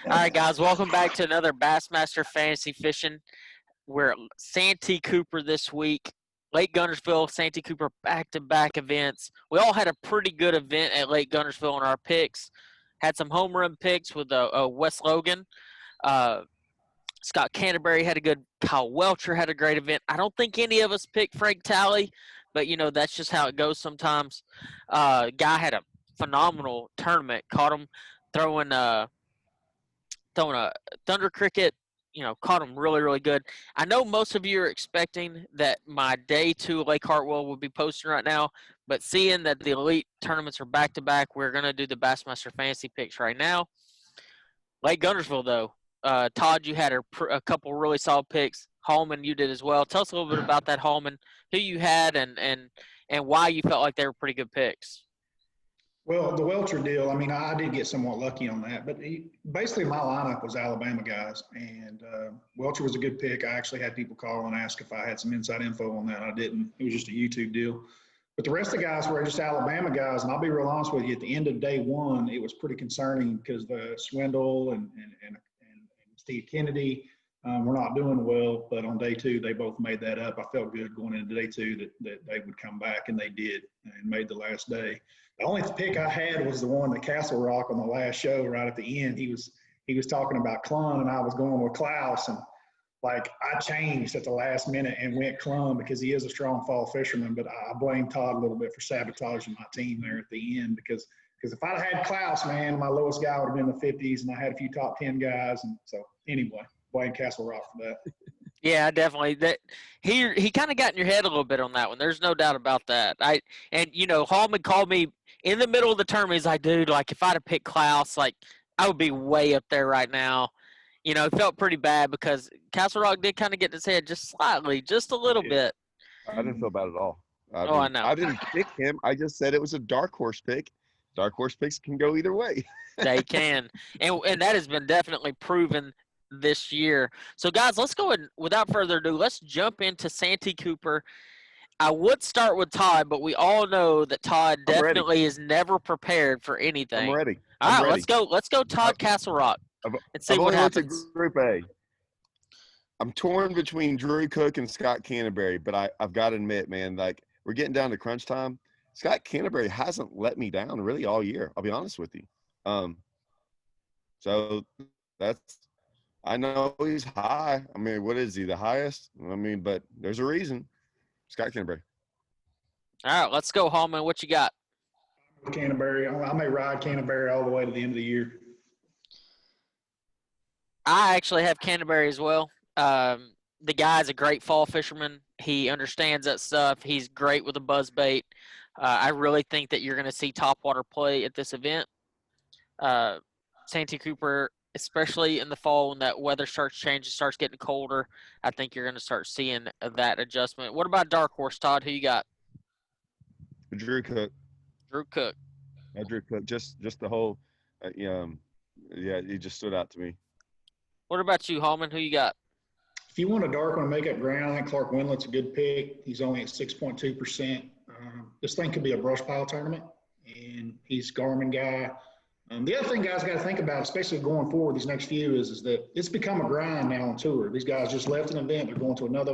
All right, guys, welcome back to another Bassmaster Fantasy Fishing. We're at Santee Cooper this week. Lake Guntersville, Santee Cooper, back-to-back events. We all had a pretty good event at Lake Guntersville in our picks. Had some home run picks with Wes Logan. Scott Canterbury had a good. Kyle Welcher had a great event. I don't think any of us picked Frank Talley, but, that's just how it goes sometimes. Guy had a phenomenal tournament. Caught him throwing a thunder cricket, caught him really, really good. I know most of you are expecting that my day 2 Lake Hartwell will be posting right now, but seeing that the elite tournaments are back-to-back, we're going to do the Bassmaster Fantasy picks right now. Lake Guntersville, though, Todd, you had a couple really solid picks. Hallman, you did as well. Tell us a little bit about that Hallman, who you had, and why you felt like they were pretty good picks. Well, the Welcher deal, I did get somewhat lucky on that, but basically my lineup was Alabama guys, and Welcher was a good pick. I actually had people call and ask if I had some inside info on that. I didn't. It was just a YouTube deal. But the rest of the guys were just Alabama guys, and I'll be real honest with you, at the end of day 1, it was pretty concerning because the Swindle and Steve Kennedy were not doing well, but on day 2, they both made that up. I felt good going into day 2 that they would come back, and they did, and made the last day. The only pick I had was the one at Castle Rock on the last show right at the end. He was talking about Clun, and I was going with Klaus, and I changed at the last minute and went Clun because he is a strong fall fisherman, but I blame Todd a little bit for sabotaging my team there at the end because if I'd had Klaus, man, my lowest guy would have been the 50s, and I had a few top 10 guys, and so anyway, blame Castle Rock for that. Yeah, definitely. That he kind of got in your head a little bit on that one. There's no doubt about that. Hallman called me in the middle of the tournament. He's like, dude, if I'd have picked Klaus, I would be way up there right now. It felt pretty bad because Castle Rock did kind of get in his head just slightly, just a little bit. I didn't feel bad at all. I know. I didn't pick him. I just said it was a dark horse pick. Dark horse picks can go either way. They can. And that has been definitely proven this year. So, guys, let's go and without further ado, let's jump into Santee Cooper. I would start with Todd, but we all know that Todd definitely is never prepared for anything. I'm ready. All right, let's go Todd Castle Rock and see what happens. Group A. I'm torn between Drew Cook and Scott Canterbury, but I've got to admit, man, we're getting down to crunch time. Scott Canterbury hasn't let me down really all year. I'll be honest with you. So I know he's high. What is he, the highest? But there's a reason. Scott Canterbury. All right, let's go, Hallman. What you got? Canterbury. I may ride Canterbury all the way to the end of the year. I actually have Canterbury as well. The guy's a great fall fisherman. He understands that stuff. He's great with a buzz bait. I really think that you're going to see topwater play at this event. Santee Cooper, especially in the fall when that weather starts changing, starts getting colder, I think you're going to start seeing that adjustment. What about dark horse, Todd? Who you got? Drew Cook. Drew Cook. Drew Cook. Just the whole, he just stood out to me. What about you, Hallman? Who you got? If you want a dark one to make up ground, I think Clark Wendlett's a good pick. He's only at 6.2%. This thing could be a brush pile tournament, and he's a Garmin guy. The other thing guys got to think about, especially going forward these next few, is that it's become a grind now on tour. These guys just left an event, they're going to another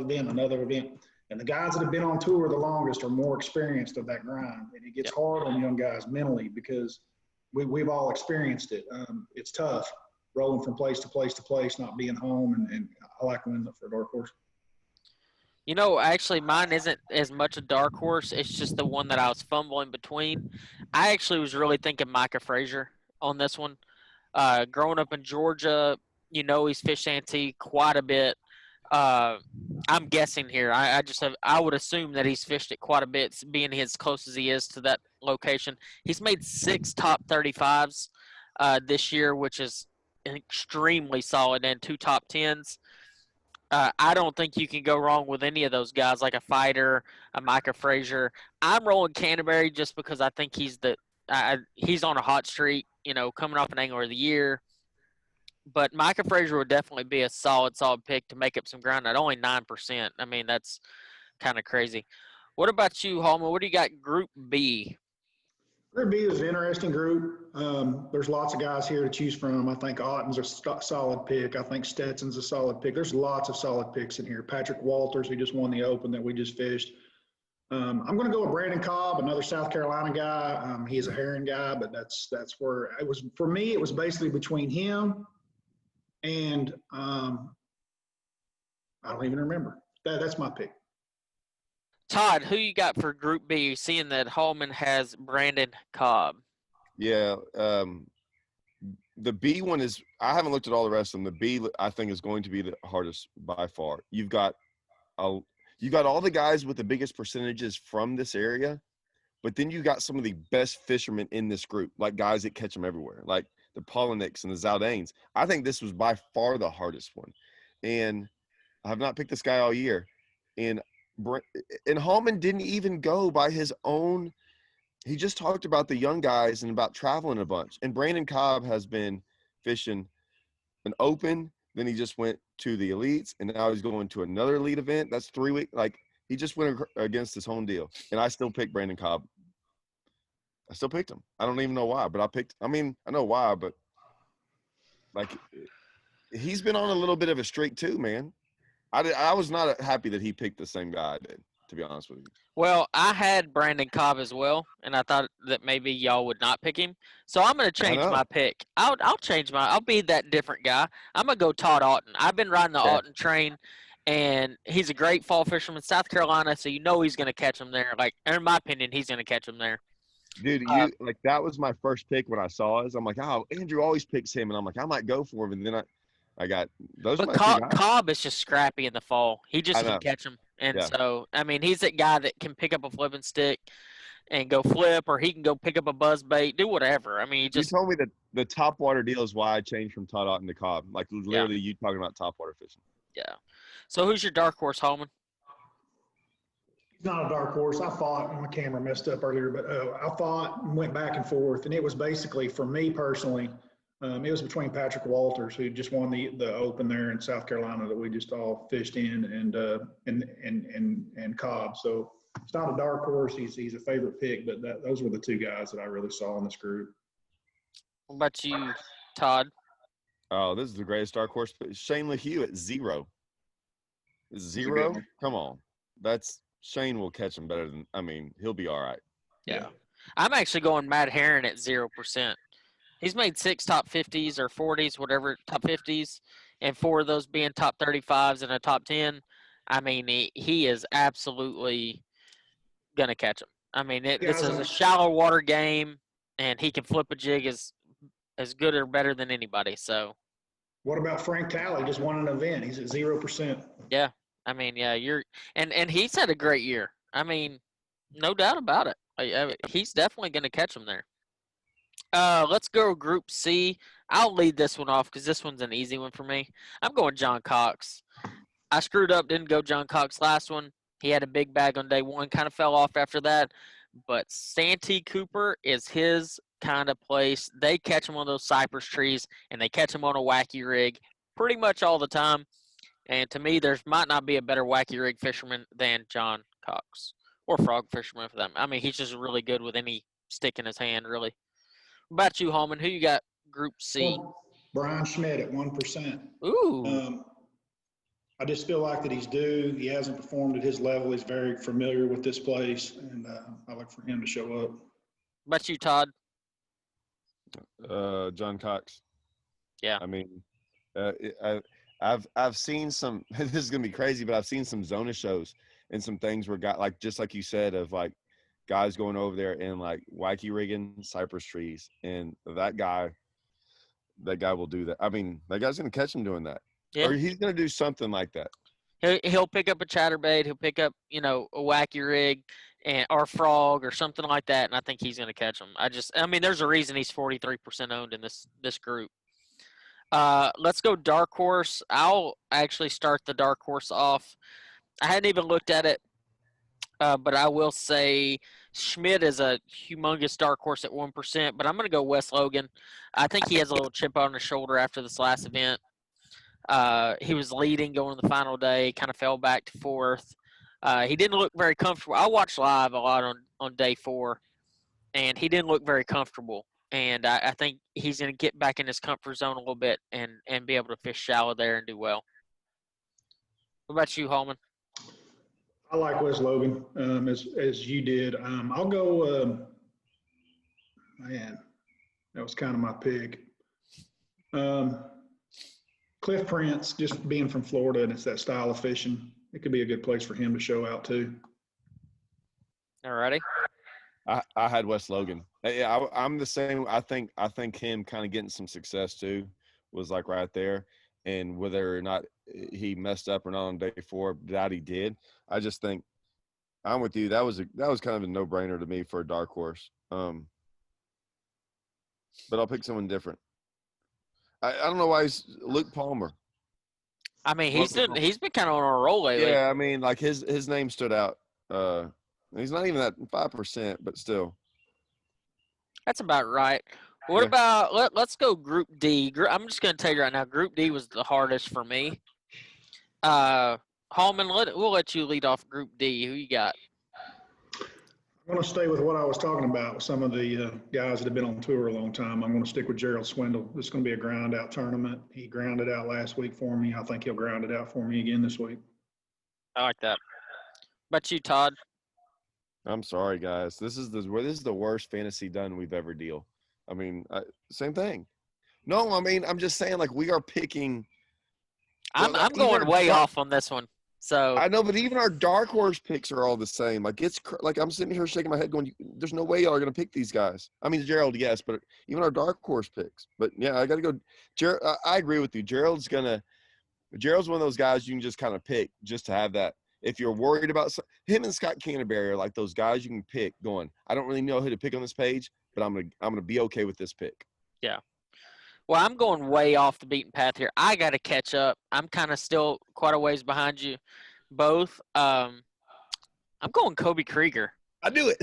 event. And the guys that have been on tour the longest are more experienced of that grind. And it gets hard on young guys mentally because we've all experienced it. It's tough rolling from place to place to place, not being home. And I like Wendell for a dark horse. Actually, mine isn't as much a dark horse. It's just the one that I was fumbling between. I actually was really thinking Micah Frazier on this one. Growing up in Georgia, he's fished Santee quite a bit. I'm guessing here. I would assume that he's fished it quite a bit, being as close as he is to that location. He's made 6 top 35s this year, which is extremely solid, and 2 top 10s. I don't think you can go wrong with any of those guys, like a Fighter, a Micah Frazier. I'm rolling Canterbury just because I think he's on a hot streak, coming off an Angler of the Year. But Micah Frazier would definitely be a solid pick to make up some ground at only 9%. That's kind of crazy. What about you, Hallman? What do you got Group B? Group B is an interesting group. There's lots of guys here to choose from. I think Otten's a solid pick. I think Stetson's a solid pick. There's lots of solid picks in here. Patrick Walters, who just won the Open that we just fished. I'm going to go with Brandon Cobb, another South Carolina guy. He is a herring guy, but that's where it was. For me, it was basically between him and I don't even remember. That's my pick. Todd, who you got for Group B? Seeing that Hallman has Brandon Cobb. Yeah, the B one is. I haven't looked at all the rest of them. The B, I think, is going to be the hardest by far. You've got all the guys with the biggest percentages from this area, but then you got some of the best fishermen in this group, like guys that catch them everywhere, like the Poliniks and the Zaldanes. I think this was by far the hardest one, and I have not picked this guy all year, and Hallman didn't even go by his own. He just talked about the young guys and about traveling a bunch. And Brandon Cobb has been fishing an Open. Then he just went to the Elites, and now he's going to another Elite event. That's 3 weeks. Like, he just went against his home deal. And I still picked Brandon Cobb. I still picked him. I don't even know why, but I know why, but like, he's been on a little bit of a streak too, man. I was not happy that he picked the same guy I did, to be honest with you. Well, I had Brandon Cobb as well, and I thought that maybe y'all would not pick him. So I'm going to change my pick. I'll change I'll be that different guy. I'm going to go Todd Auten. I've been riding the Auten train, and he's a great fall fisherman, South Carolina, so you know he's going to catch him there. Like, in my opinion, he's going to catch him there. Dude, that was my first pick when I saw it. I'm like, oh, Andrew always picks him, and I'm like, I might go for him, and then I got those. But Cobb is just scrappy in the fall. He just can catch him. And so, I mean, he's that guy that can pick up a flipping stick and go flip, or he can go pick up a buzz bait, do whatever. I mean, you told me that the top water deal is why I changed from Todd Auten to Cobb. Like, literally, you talking about top water fishing. Yeah. So, who's your dark horse, Hallman? He's not a dark horse. I fought, my camera messed up earlier, but I fought and went back and forth. And it was basically, for me personally, it was between Patrick Walters, who just won the Open there in South Carolina that we just all fished in, and Cobb. So it's not a dark horse. He's a favorite pick, but those were the two guys that I really saw in this group. What about you, Todd? Oh, this is the greatest dark horse. Shane LaHue at 0. 0? Come on. Shane will catch him better than, he'll be all right. Yeah. I'm actually going Matt Herron at 0%. He's made 6 top 50s or 40s, whatever, top 50s, and 4 of those being top 35s and a top 10. I mean, he is absolutely going to catch him. I mean, this is a shallow water game, and he can flip a jig as good or better than anybody. So, what about Frank Talley? Just won an event. He's at 0%. Yeah. I mean, yeah, and he's had a great year. I mean, no doubt about it. He's definitely going to catch him there. Let's go Group C. I'll lead this one off because this one's an easy one for me. I'm going John Cox. I screwed up, didn't go John Cox last one. He had a big bag on day one, kind of fell off after that. But Santee Cooper is his kind of place. They catch him on those cypress trees, and they catch him on a wacky rig pretty much all the time. And to me, there might not be a better wacky rig fisherman than John Cox, or frog fisherman for them. I mean, he's just really good with any stick in his hand, really. What about you, Hallman? Who you got Group C? Brian Schmidt at 1%. Ooh. I just feel like that he's due. He hasn't performed at his level. He's very familiar with this place, and I look for him to show up. What about you, Todd? John Cox. Yeah. I mean, I've seen some. This is gonna be crazy, but I've seen some Zona shows and some things where just like you said, of like guys going over there and like wacky rigging cypress trees, and that guy will do that. I mean, that guy's gonna catch him doing that, or he's gonna do something like that. He'll pick up a chatterbait. He'll pick up a wacky rig or frog or something like that, and I think he's gonna catch him. There's a reason he's 43% owned in this group. Let's go dark horse. I'll actually start the dark horse off. I hadn't even looked at it, but I will say Schmidt is a humongous dark horse at 1%, but I'm going to go Wes Logan. I think he has a little chip on his shoulder after this last event. He was leading going to the final day, kind of fell back to 4th. He didn't look very comfortable. I watched live a lot on day 4, and he didn't look very comfortable. And I think he's going to get back in his comfort zone a little bit and be able to fish shallow there and do well. What about you, Hallman? I like Wes Logan as you did. I'll go. Man, that was kind of my pick. Cliff Prince, just being from Florida, and it's that style of fishing. It could be a good place for him to show out too. All righty. I had Wes Logan. Yeah, I'm the same. I think him kind of getting some success too was like right there. And whether or not he messed up or not on day 4, that he did. I just think I'm with you. That was kind of a no-brainer to me for a dark horse. But I'll pick someone different. I don't know why he's Luke Palmer. I mean, he's been kind of on a roll lately. Yeah, I mean, like his name stood out. He's not even at 5%, but still. That's about right. What about let's go Group D. I'm just going to tell you right now, Group D was the hardest for me. Hallman, we'll let you lead off Group D. Who you got? I'm going to stay with what I was talking about with some of the guys that have been on tour a long time. I'm going to stick with Gerald Swindle. This is going to be a ground out tournament. He grounded out last week for me. I think he'll ground it out for me again this week. I like that. What about you, Todd? I'm sorry, guys. This is the worst fantasy done we've ever deal. I mean, same thing. No, I mean, I'm just saying, like, we are picking. I'm going way off on this one. So I know, but even our dark horse picks are all the same. Like, it's like I'm sitting here shaking my head, going, "There's no way y'all are going to pick these guys." I mean, Gerald, yes, but even our dark horse picks. But yeah, I got to go. I agree with you. Gerald's one of those guys you can just kind of pick just to have that. If you're worried about him and Scott Canterbury are like those guys you can pick. Going, I don't really know who to pick on this page, but I'm gonna be okay with this pick. Yeah. Well, I'm going way off the beaten path here. I got to catch up. I'm kind of still quite a ways behind you both. I'm going Kobe Krieger. I knew it.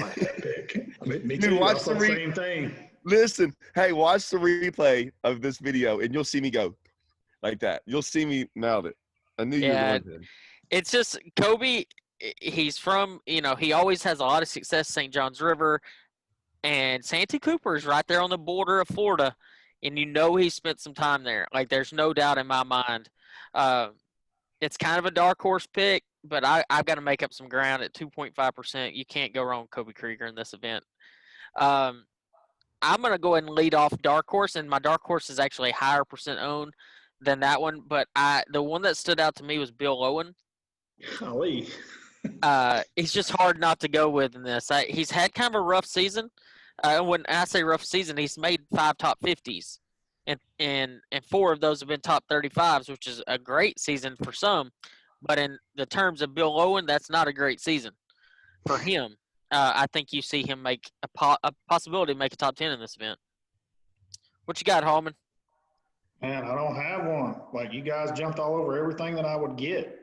Me too. Dude, watch the same thing. Listen, hey, watch the replay of this video, and you'll see me go like that. You'll see me mouth it. I knew you were going to. It's just Kobe. He's from, he always has a lot of success, St. John's River, and Santee Cooper is right there on the border of Florida. And he spent some time there. Like, there's no doubt in my mind. It's kind of a dark horse pick, but I've got to make up some ground at 2.5%. You can't go wrong with Kobe Krieger in this event. I'm going to go ahead and lead off dark horse, and my dark horse is actually higher percent owned than that one. But the one that stood out to me was Bill Owen. Golly. He's just hard not to go with in this. He's had kind of a rough season. When I say rough season, he's made 5 top 50s, and 4 of those have been top 35s, which is a great season for some. But in the terms of Bill Owen, that's not a great season for him. I think you see him make a possibility to make a top 10 in this event. What you got, Hallman? Man, I don't have one. Like, you guys jumped all over everything that I would get.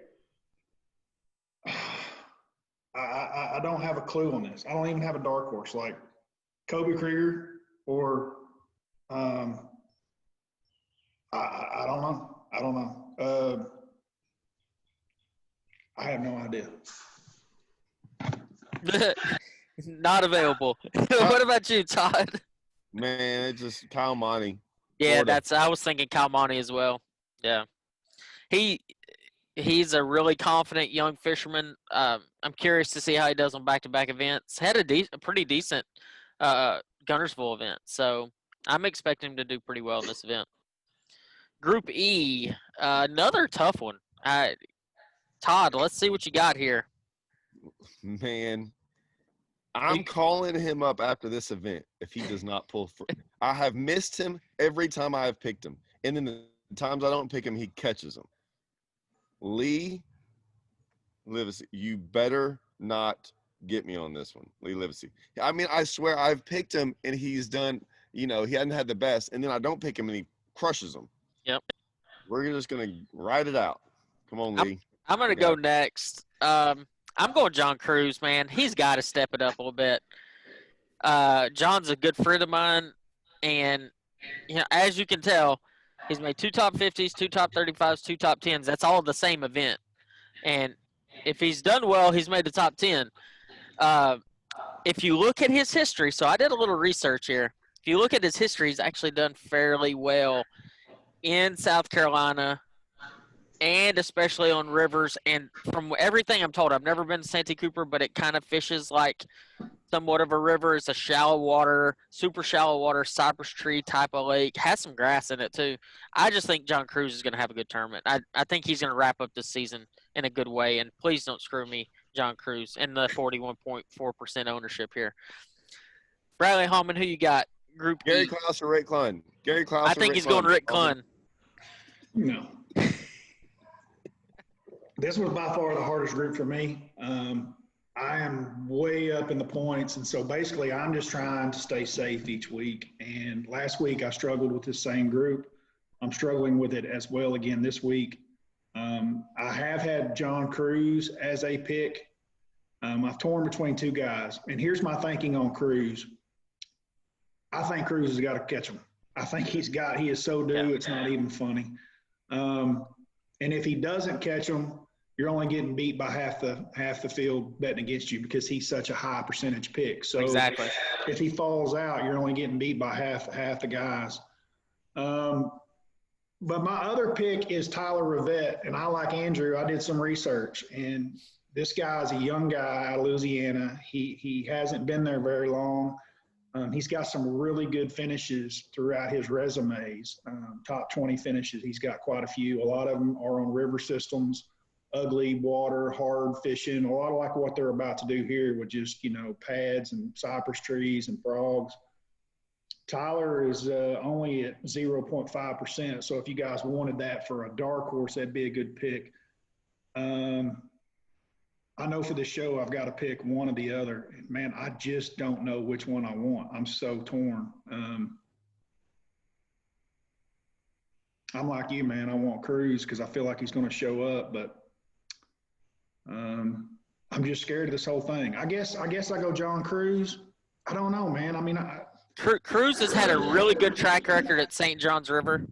I don't have a clue on this. I don't even have a dark horse. Like, Kobe Krieger or I don't know. I don't know. I have no idea. Not available. What about you, Todd? Man, it's just Kyle Monty. Yeah, I was thinking Kyle Monty as well. Yeah. He's a really confident young fisherman. I'm curious to see how he does on back-to-back events. Had a pretty decent Guntersville event, so I'm expecting him to do pretty well in this event. Group E, another tough one. Todd, let's see what you got here. Man, I'm calling him up after this event if he does not pull through. I have missed him every time I have picked him, and then the times I don't pick him, he catches them. Lee Livesey, you better not get me on this one, Lee Livesey. I mean, I swear I've picked him and he's done, he hasn't had the best, and then I don't pick him and he crushes them. Yep. We're just going to ride it out. Come on, Lee. I'm going to go next. I'm going John Cruz, man. He's got to step it up a little bit. John's a good friend of mine, and, as you can tell, he's made 2 top 50s, 2 top 35s, 2 top 10s. That's all the same event. And if he's done well, he's made the top 10. if you look at his history, so I did a little research here. If you look at his history, he's actually done fairly well in South Carolina, and especially on rivers. And from everything I'm told, I've never been to Santee Cooper, but it kind of fishes like somewhat of a river. It's a shallow water, super shallow water, cypress tree type of lake. Has some grass in it too. I just think John Cruz is going to have a good tournament. I think he's going to wrap up this season in a good way. And please don't screw me, John Cruz, and the 41.4% ownership here. Bradley Hallman, who you got? Group Gary E. Klaus or Rick Clunn? Gary Klaus I or think Rick he's Clunn? going Rick Clunn. No. This was by far the hardest group for me. I am way up in the points, and so basically I'm just trying to stay safe each week. And last week I struggled with this same group. I'm struggling with it as well again this week. I have had John Cruz as a pick. I've torn between two guys, and here's my thinking on Cruz. I think Cruz has got to catch him. I think he is so due, it's not even funny. And if he doesn't catch him, you're only getting beat by half the field betting against you because he's such a high percentage pick. So exactly. If he falls out, you're only getting beat by half the guys. But my other pick is Tyler Rivette, and I like Andrew. I did some research, and this guy's a young guy out of Louisiana. He hasn't been there very long. He's got some really good finishes throughout his resumes, top 20 finishes. He's got quite a few. A lot of them are on river systems, ugly water, hard fishing, a lot of like what they're about to do here with just, pads and cypress trees and frogs. Tyler is only at 0.5%. So if you guys wanted that for a dark horse, that'd be a good pick. I know for this show, I've got to pick one or the other. Man, I just don't know which one I want. I'm so torn. I'm like you, man. I want Cruz because I feel like he's going to show up, but I'm just scared of this whole thing. I guess I go John Cruz. I don't know, man. I mean, Cruz has had a really good track record at St. John's River.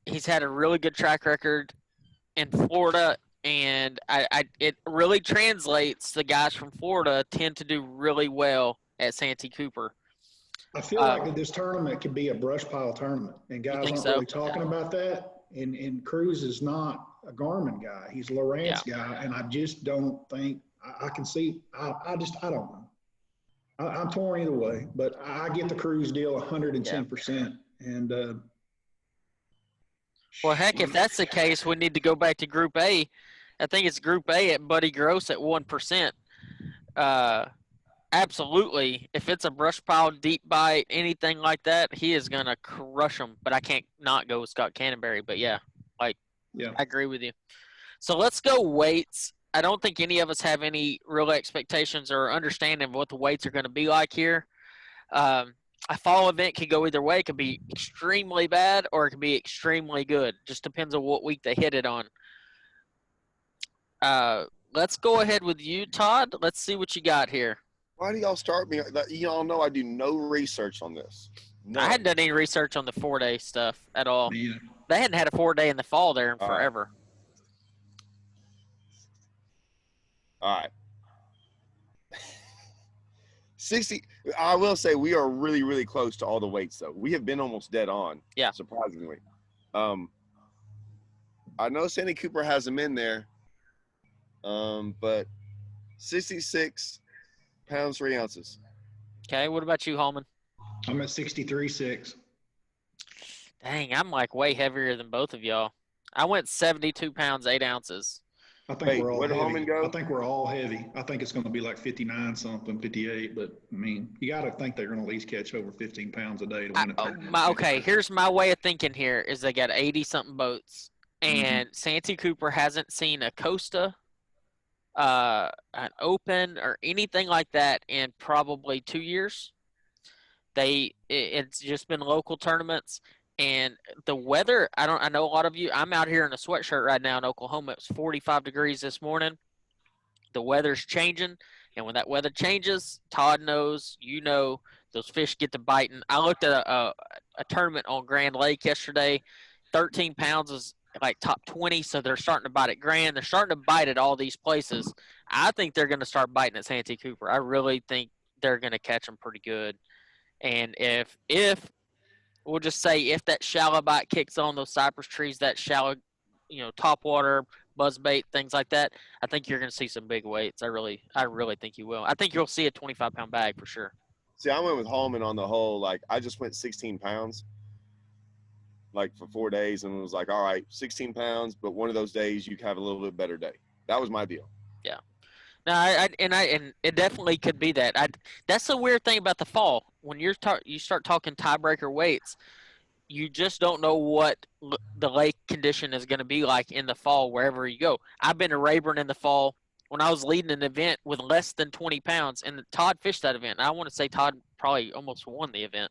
He's had a really good track record in Florida, and it really translates. The guys from Florida tend to do really well at Santee Cooper. I feel like that this tournament could be a brush pile tournament, and guys aren't really talking about that. And Cruz is not a Garmin guy; he's a Lowrance guy, and I just don't think I can see. I don't know. I'm torn either way, but I get the Cruz deal 110%. And well, heck, if that's the case, we need to go back to Group A. I think it's Group A at Buddy Gross at 1%. Absolutely. If it's a brush pile, deep bite, anything like that, he is going to crush them. But I can't not go with Scott Canterbury. But, I agree with you. So let's go weights. I don't think any of us have any real expectations or understanding of what the weights are going to be like here. A fall event could go either way. It could be extremely bad or it could be extremely good. Just depends on what week they hit it on. Let's go ahead with you, Todd. Let's see what you got here. Why do y'all start me? Y'all know I do no research on this. No. I hadn't done any research on the 4-day stuff at all. Yeah. They hadn't had a 4-day in the fall there in forever. All right. 60. I will say we are really, really close to all the weights, though. We have been almost dead on. Yeah. Surprisingly. I know Santee Cooper has them in there, but 66 pounds, 3 ounces. Okay. What about you, Hallman? I'm at 63.6. Dang, I'm like way heavier than both of y'all. I went 72 pounds, 8 ounces. I think we're all where did heavy. Hallman go? I think we're all heavy. I think it's going to be like 59 something, 58. But I mean, you got to think they're going to at least catch over 15 pounds a day to win it. Okay, here's my way of thinking here is they got 80 something boats, and Santee Cooper hasn't seen a Costa, an Open, or anything like that in probably 2 years. It's just been local tournaments. And the weather, I know a lot of you, I'm out here in a sweatshirt right now in Oklahoma. It was 45 degrees this morning. The weather's changing. And when that weather changes, Todd knows, those fish get to biting. I looked at a tournament on Grand Lake yesterday. 13 pounds was like top 20, so they're starting to bite at Grand. They're starting to bite at all these places. I think they're going to start biting at Santee Cooper. I really think they're going to catch them pretty good. And if we'll just say if that shallow bite kicks on those cypress trees, that shallow, top water, buzzbait, things like that, I think you're going to see some big weights. I really think you will. I think you'll see a 25-pound bag for sure. See, I went with Hallman on the whole. Like, I just went 16 pounds, like, for 4 days, and it was like, all right, 16 pounds, but one of those days you have a little bit better day. That was my deal. Yeah. No, and it definitely could be that. That's the weird thing about the fall. When you start talking tiebreaker weights, you just don't know what the lake condition is going to be like in the fall wherever you go. I've been to Rayburn in the fall when I was leading an event with less than 20 pounds, and Todd fished that event. I want to say Todd probably almost won the event.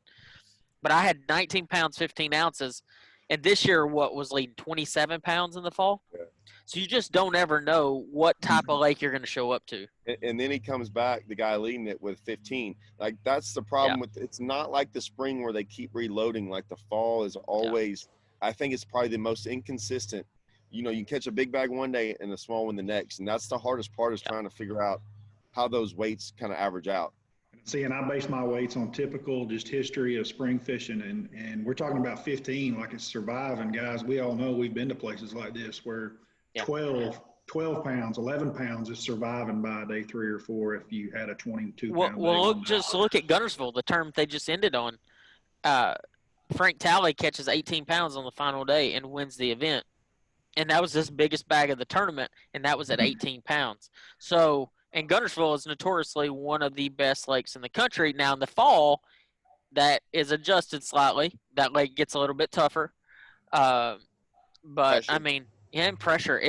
But I had 19 pounds, 15 ounces, and this year what was leading 27 pounds in the fall. Yeah. So you just don't ever know what type of lake you're going to show up to. And then he comes back, the guy leading it, with 15. Like, that's the problem with it's not like the spring where they keep reloading. Like, the fall is always I think it's probably the most inconsistent. You can catch a big bag one day and a small one the next, and that's the hardest part, is trying to figure out how those weights kind of average out. See, and I base my weights on typical just history of spring fishing, and we're talking about 15 like it's surviving, guys. We all know we've been to places like this where 12 pounds, 11 pounds is surviving by day 3 or 4 if you had a 22-pound. Well, just look at Guntersville, the term they just ended on. Frank Talley catches 18 pounds on the final day and wins the event. And that was his biggest bag of the tournament, and that was at 18 pounds. So, and Guntersville is notoriously one of the best lakes in the country. Now, in the fall, that is adjusted slightly. That lake gets a little bit tougher. But, pressure. I mean, and pressure.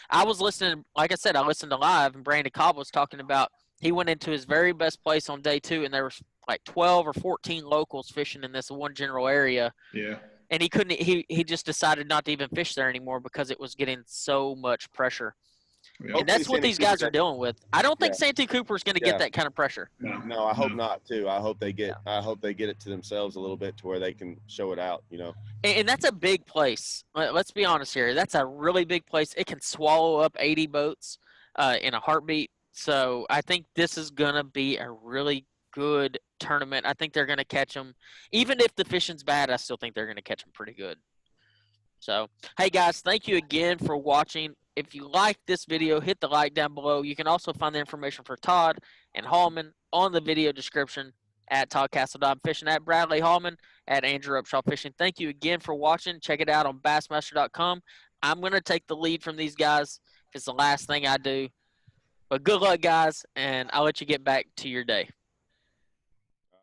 I was listening, like I said, I listened to live, and Brandon Cobb was talking about he went into his very best place on day 2, and there was like 12 or 14 locals fishing in this one general area. Yeah. And he couldn't. He just decided not to even fish there anymore because it was getting so much pressure. Yeah. And that's what these guys are dealing with. I don't think Santee Cooper is going to get that kind of pressure. No, I hope not too. I hope they get it to themselves a little bit to where they can show it out. And that's a big place. Let's be honest here. That's a really big place. It can swallow up 80 boats in a heartbeat. So I think this is going to be a really good tournament. I think they're going to catch them. Even if the fishing's bad, I still think they're going to catch them pretty good. So, hey, guys, thank you again for watching. If you like this video, hit the like down below. You can also find the information for Todd and Hallman on the video description at Todd Castledine Fishing, at Bradley Hallman, at Andrew Upshaw Fishing. Thank you again for watching. Check it out on Bassmaster.com. I'm going to take the lead from these guys. It's the last thing I do. But good luck, guys, and I'll let you get back to your day.